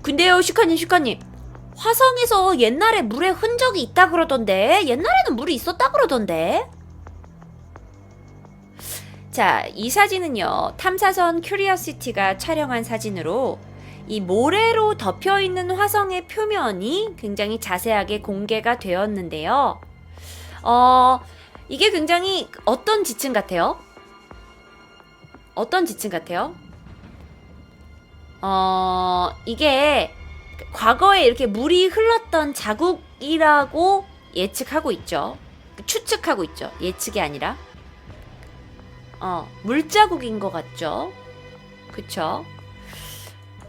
근데요, 슈카님. 화성에서 옛날에 물에 흔적이 있다 그러던데, 옛날에는 물이 있었다 그러던데. 자, 이 사진은요, 탐사선 큐리어시티가 촬영한 사진으로 이 모래로 덮여 있는 화성의 표면이 굉장히 자세하게 공개가 되었는데요. 이게 굉장히 어떤 지층 같아요? 어떤 지층 같아요? 이게 과거에 이렇게 물이 흘렀던 자국이라고 예측하고 있죠. 추측하고 있죠. 예측이 아니라. 물자국인 것 같죠? 그쵸?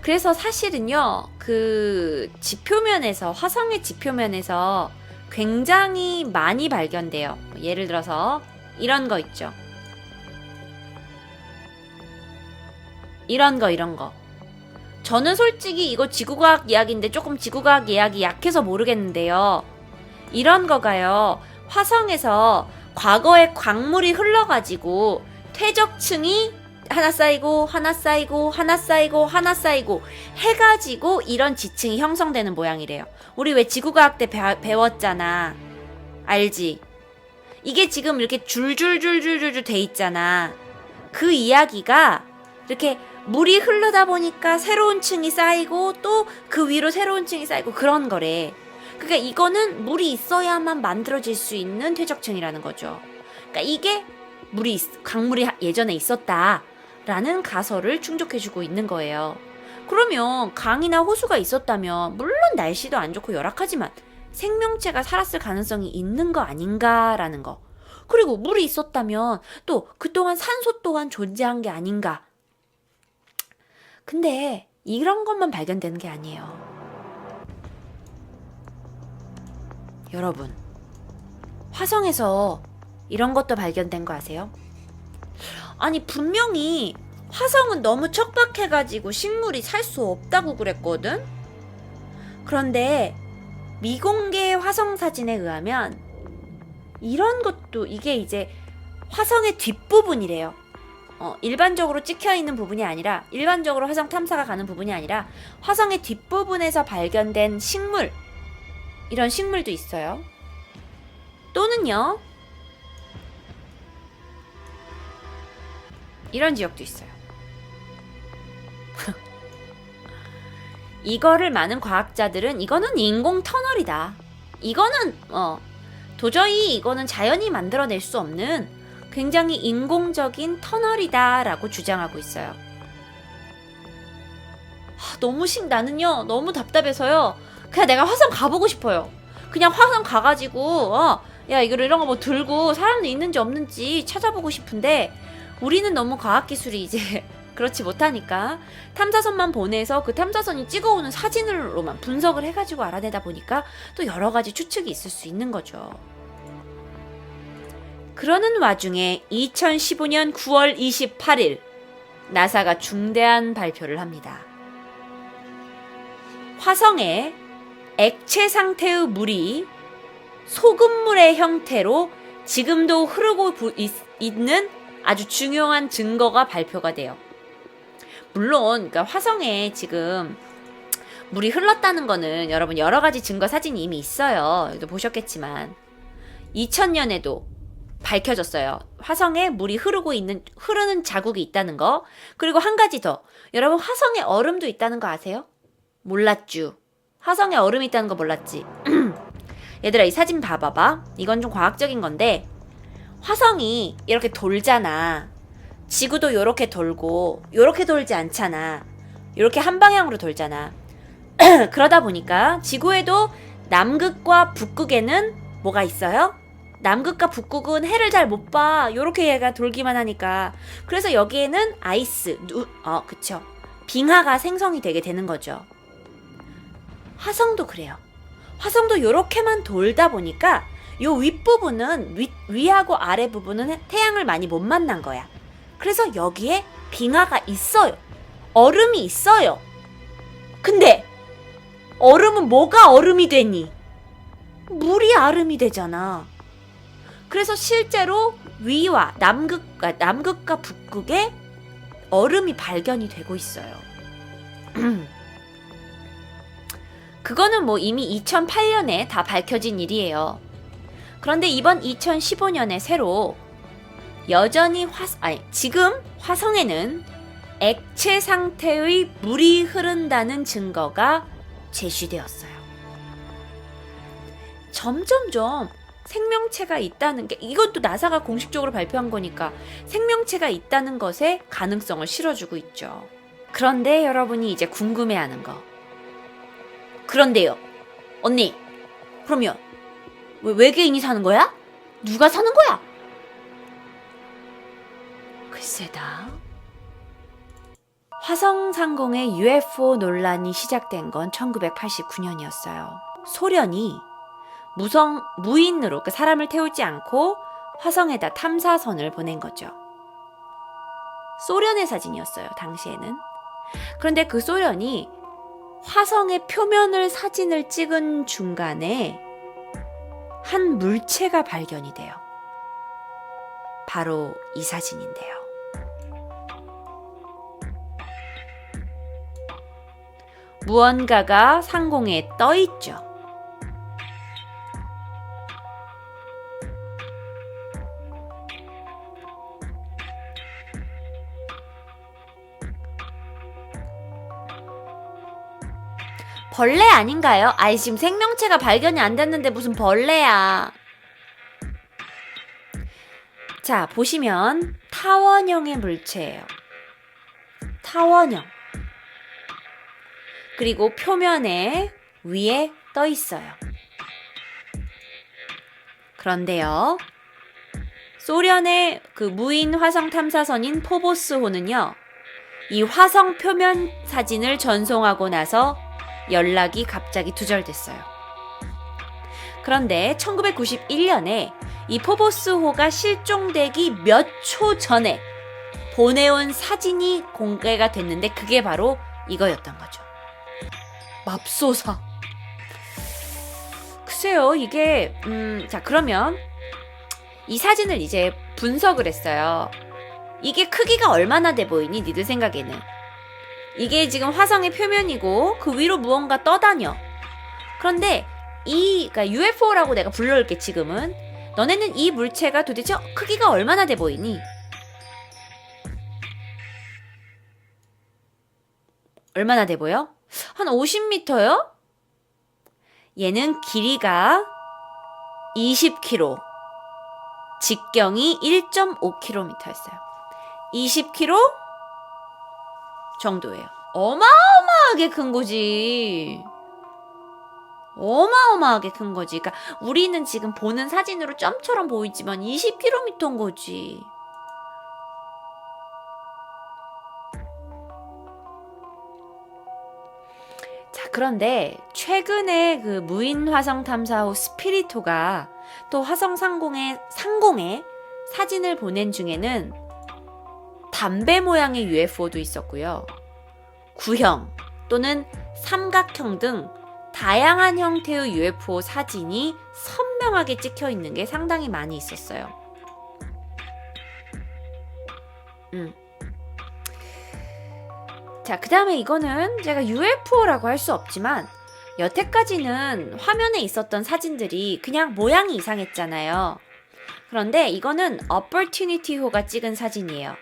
그래서 사실은요, 그 지표면에서, 화성의 지표면에서 굉장히 많이 발견돼요. 예를 들어서 이런 거 있죠. 이런 거. 저는 솔직히 이거 지구과학 이야기인데 조금 지구과학 이야기 약해서 모르겠는데요. 이런 거가요, 화성에서 과거에 광물이 흘러가지고 퇴적층이 하나 쌓이고 해가지고 이런 지층이 형성되는 모양이래요. 우리 왜 지구과학 때 배웠잖아. 알지? 이게 지금 이렇게 줄줄줄줄줄 돼 있잖아. 그 이야기가 이렇게 물이 흐르다 보니까 새로운 층이 쌓이고 또 그 위로 새로운 층이 쌓이고 그런 거래. 그러니까 이거는 물이 있어야만 만들어질 수 있는 퇴적층이라는 거죠. 그러니까 이게 광물이 예전에 있었다라는 가설을 충족해주고 있는 거예요. 그러면 강이나 호수가 있었다면 물론 날씨도 안 좋고 열악하지만 생명체가 살았을 가능성이 있는 거 아닌가라는 거. 그리고 물이 있었다면 또 그동안 산소 또한 존재한 게 아닌가. 근데 이런 것만 발견되는 게 아니에요. 여러분, 화성에서 이런 것도 발견된 거 아세요? 아니, 분명히 화성은 너무 척박해가지고 식물이 살 수 없다고 그랬거든? 그런데 미공개 화성 사진에 의하면 이런 것도 이게 이제 화성의 뒷부분이래요. 일반적으로 찍혀있는 부분이 아니라, 일반적으로 화성 탐사가 가는 부분이 아니라 화성의 뒷부분에서 발견된 식물, 이런 식물도 있어요. 또는요, 이런 지역도 있어요. 이거를 많은 과학자들은 이거는 인공 터널이다. 이거는 도저히 이거는 자연이 만들어낼 수 없는 굉장히 인공적인 터널이다라고 주장하고 있어요. 나는요, 너무 답답해서요. 그냥 내가 화성 가보고 싶어요. 그냥 화성 가가지고 야, 이런 거 뭐 들고 사람도 있는지 없는지 찾아보고 싶은데 우리는 너무 과학기술이 이제 그렇지 못하니까 탐사선만 보내서 그 탐사선이 찍어오는 사진으로만 분석을 해가지고 알아내다 보니까 또 여러 가지 추측이 있을 수 있는 거죠. 그러는 와중에 2015년 9월 28일 나사가 중대한 발표를 합니다. 화성에 액체 상태의 물이 소금물의 형태로 지금도 흐르고 있는 아주 중요한 증거가 발표가 돼요. 물론 그러니까 화성에 지금 물이 흘렀다는 거는 여러분 여러 가지 증거 사진이 이미 있어요. 여기도 보셨겠지만 2000년에도 밝혀졌어요. 화성에 물이 흐르는 자국이 있다는 거. 그리고 한 가지 더. 여러분 화성에 얼음도 있다는 거 아세요? 몰랐쥬. 화성에 얼음이 있다는 거 몰랐지. 얘들아, 이 사진 봐봐봐. 이건 좀 과학적인 건데 화성이 이렇게 돌잖아. 지구도 요렇게 돌고 요렇게 돌지 않잖아. 요렇게 한 방향으로 돌잖아. 그러다 보니까 지구에도 남극과 북극에는 뭐가 있어요? 남극과 북극은 해를 잘 못 봐. 요렇게 얘가 돌기만 하니까. 그래서 여기에는 그쵸. 빙하가 생성이 되게 되는 거죠. 화성도 그래요. 화성도 요렇게만 돌다 보니까 요 윗부분은 위하고 아래 부분은 태양을 많이 못 만난 거야. 그래서 여기에 빙하가 있어요. 얼음이 있어요. 근데 얼음은 뭐가 얼음이 되니? 물이 얼음이 되잖아. 그래서 실제로 위와 남극과 북극에 얼음이 발견이 되고 있어요. 그거는 뭐 이미 2008년에 다 밝혀진 일이에요. 그런데 이번 2015년에 새로 여전히 지금 화성에는 액체 상태의 물이 흐른다는 증거가 제시되었어요. 점점점 생명체가 있다는 게, 이것도 나사가 공식적으로 발표한 거니까 생명체가 있다는 것에 가능성을 실어주고 있죠. 그런데 여러분이 이제 궁금해하는 거. 그런데요, 언니, 그러면 왜 외계인이 사는 거야? 누가 사는 거야? 글쎄다. 화성 상공의 UFO 논란이 시작된 건 1989년이었어요. 소련이 무인으로, 그러니까 사람을 태우지 않고 화성에다 탐사선을 보낸 거죠. 소련의 사진이었어요, 당시에는. 그런데 그 소련이 화성의 표면을 사진을 찍은 중간에 한 물체가 발견이 돼요. 바로 이 사진인데요. 무언가가 상공에 떠 있죠. 벌레 아닌가요? 아이, 지금 생명체가 발견이 안 됐는데 무슨 벌레야. 자, 보시면 타원형의 물체예요. 타원형. 그리고 표면에 위에 떠 있어요. 그런데요, 소련의 그 무인 화성 탐사선인 포보스호는요, 이 화성 표면 사진을 전송하고 나서 연락이 갑자기 두절됐어요. 그런데 1991년에 이 포보스호가 실종되기 몇 초 전에 보내온 사진이 공개가 됐는데 그게 바로 이거였던 거죠. 맙소사. 글쎄요, 이게 자, 그러면 이 사진을 이제 분석을 했어요. 이게 크기가 얼마나 돼 보이니? 니들 생각에는. 이게 지금 화성의 표면이고 그 위로 무언가 떠다녀. 그런데 그러니까 UFO라고 내가 불러올게. 지금은 너네는 이 물체가 도대체 크기가 얼마나 돼 보이니? 얼마나 돼 보여? 한 50m요? 얘는 길이가 20km, 직경이 1.5km였어요. 20km 정도예요. 어마어마하게 큰 거지. 어마어마하게 큰 거지. 그러니까 우리는 지금 보는 사진으로 점처럼 보이지만 20km인 거지. 자, 그런데 최근에 그 무인 화성 탐사호 스피리토가 또 화성 상공에 사진을 보낸 중에는 담배 모양의 UFO도 있었고요. 구형 또는 삼각형 등 다양한 형태의 UFO 사진이 선명하게 찍혀 있는 게 상당히 많이 있었어요. 자, 그 다음에 이거는 제가 UFO라고 할 수 없지만 여태까지는 화면에 있었던 사진들이 그냥 모양이 이상했잖아요. 그런데 이거는 Opportunity호가 찍은 사진이에요.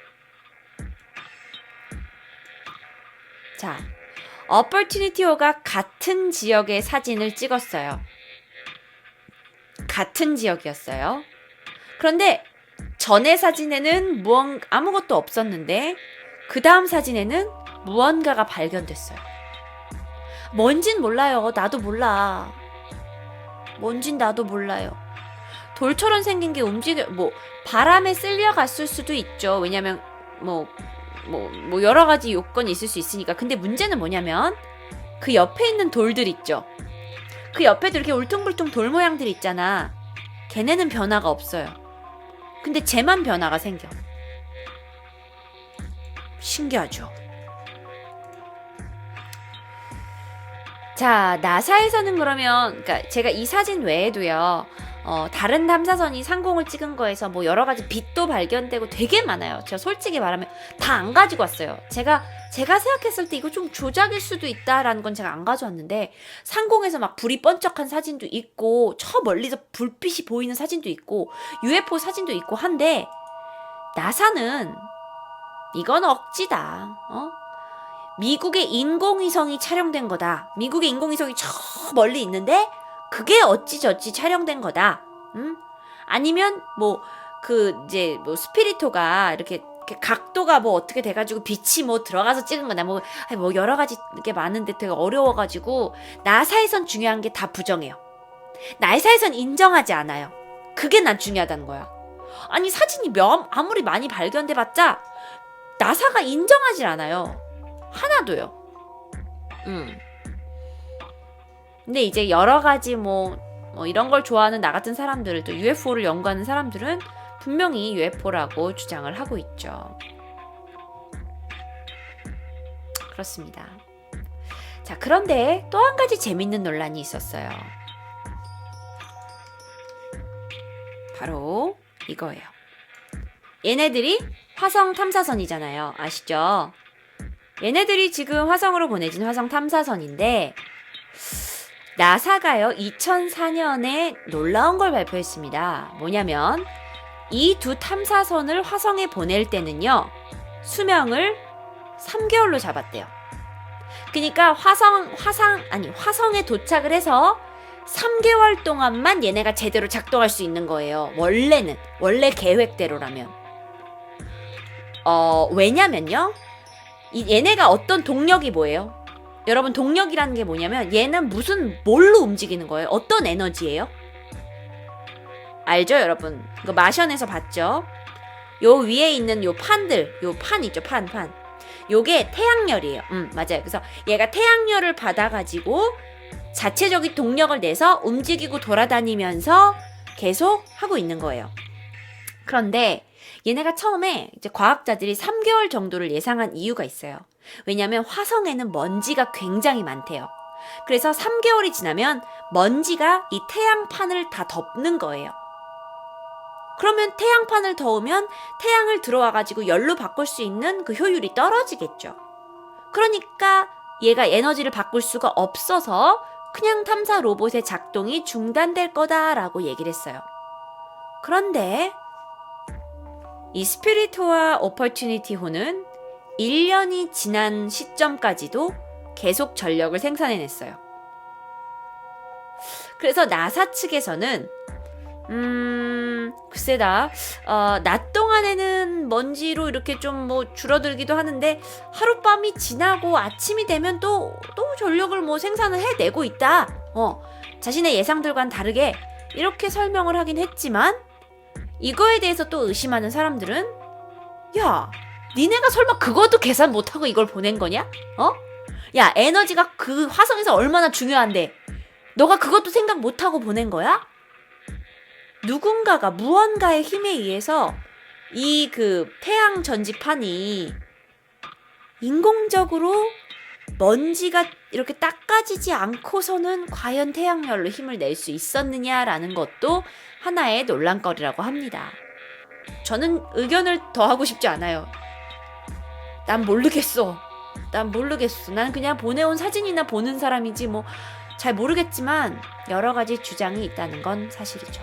자, Opportunity호가 같은 지역의 사진을 찍었어요. 같은 지역이었어요. 그런데 전의 사진에는 아무것도 없었는데 그 다음 사진에는 무언가가 발견됐어요. 뭔진 몰라요. 나도 몰라. 뭔진 나도 몰라요. 돌처럼 생긴 게 바람에 쓸려갔을 수도 있죠. 왜냐면 여러 가지 요건이 있을 수 있으니까. 근데 문제는 뭐냐면 그 옆에 있는 돌들 있죠. 그 옆에도 이렇게 울퉁불퉁 돌 모양들 있잖아. 걔네는 변화가 없어요. 근데 쟤만 변화가 생겨. 신기하죠. 자, 나사에서는 그러니까 제가 이 사진 외에도요, 다른 탐사선이 상공을 찍은 거에서 여러 가지 빛도 발견되고 되게 많아요. 제가 솔직히 말하면 다 안 가지고 왔어요. 제가 제가 생각했을 때 이거 좀 조작일 수도 있다라는 건 제가 안 가져왔는데 상공에서 막 불이 번쩍한 사진도 있고 저 멀리서 불빛이 보이는 사진도 있고 UFO 사진도 있고 한데 나사는 이건 억지다. 미국의 인공위성이 촬영된 거다. 미국의 인공위성이 저 멀리 있는데 그게 어찌저찌 촬영된 거다. 아니면 이제 스피리토가 이렇게 각도가 어떻게 돼가지고 빛이 들어가서 찍은 거나 여러 가지 게 많은데 되게 어려워가지고 나사에선 중요한 게 다 부정해요. 나사에선 인정하지 않아요. 그게 난 중요하다는 거야. 아니 사진이 아무리 많이 발견돼봤자 나사가 인정하질 않아요. 하나도요. 근데 이제 여러 가지 이런 걸 좋아하는 나 같은 사람들, 또 UFO를 연구하는 사람들은 분명히 UFO라고 주장을 하고 있죠. 그렇습니다. 자, 그런데 또 한 가지 재밌는 논란이 있었어요. 바로 이거예요. 얘네들이 화성 탐사선이잖아요. 아시죠? 얘네들이 지금 화성으로 보내진 화성 탐사선인데 나사가요 2004년에 놀라운 걸 발표했습니다. 뭐냐면 이 두 탐사선을 화성에 보낼 때는요 수명을 3개월로 잡았대요. 그러니까 화성에 도착을 해서 3개월 동안만 얘네가 제대로 작동할 수 있는 거예요. 원래 계획대로라면. 왜냐면요 얘네가 어떤 동력이 뭐예요? 여러분 동력이라는 게 뭐냐면 얘는 뭘로 움직이는 거예요? 어떤 에너지예요? 알죠 여러분? 이거 마션에서 봤죠? 요 위에 있는 요 판들, 요 판 있죠 판. 요게 태양열이에요. 맞아요. 그래서 얘가 태양열을 받아가지고 자체적인 동력을 내서 움직이고 돌아다니면서 계속 하고 있는 거예요. 그런데 얘네가 처음에 이제 과학자들이 3개월 정도를 예상한 이유가 있어요. 왜냐하면 화성에는 먼지가 굉장히 많대요. 그래서 3개월이 지나면 먼지가 이 태양판을 다 덮는 거예요. 그러면 태양판을 덮으면 태양을 들어와가지고 열로 바꿀 수 있는 그 효율이 떨어지겠죠. 그러니까 얘가 에너지를 바꿀 수가 없어서 그냥 탐사 로봇의 작동이 중단될 거다라고 얘기를 했어요. 그런데 이 스피리트와 오퍼튜니티호는 1년이 지난 시점까지도 계속 전력을 생산해냈어요. 그래서 나사 측에서는 글쎄다. 낮 동안에는 먼지로 이렇게 좀 줄어들기도 하는데 하룻밤이 지나고 아침이 되면 또 전력을 생산을 해내고 있다. 자신의 예상들과는 다르게 이렇게 설명을 하긴 했지만 이거에 대해서 또 의심하는 사람들은 야, 니네가 설마 그것도 계산 못하고 이걸 보낸 거냐? 야, 에너지가 그 화성에서 얼마나 중요한데 너가 그것도 생각 못하고 보낸 거야? 누군가가 무언가의 힘에 의해서 이 태양 전지판이 인공적으로 먼지가 이렇게 닦아지지 않고서는 과연 태양열로 힘을 낼 수 있었느냐라는 것도 하나의 논란거리라고 합니다. 저는 의견을 더하고 싶지 않아요. 난 모르겠어. 난 그냥 보내온 사진이나 보는 사람이지 잘 모르겠지만 여러 가지 주장이 있다는 건 사실이죠.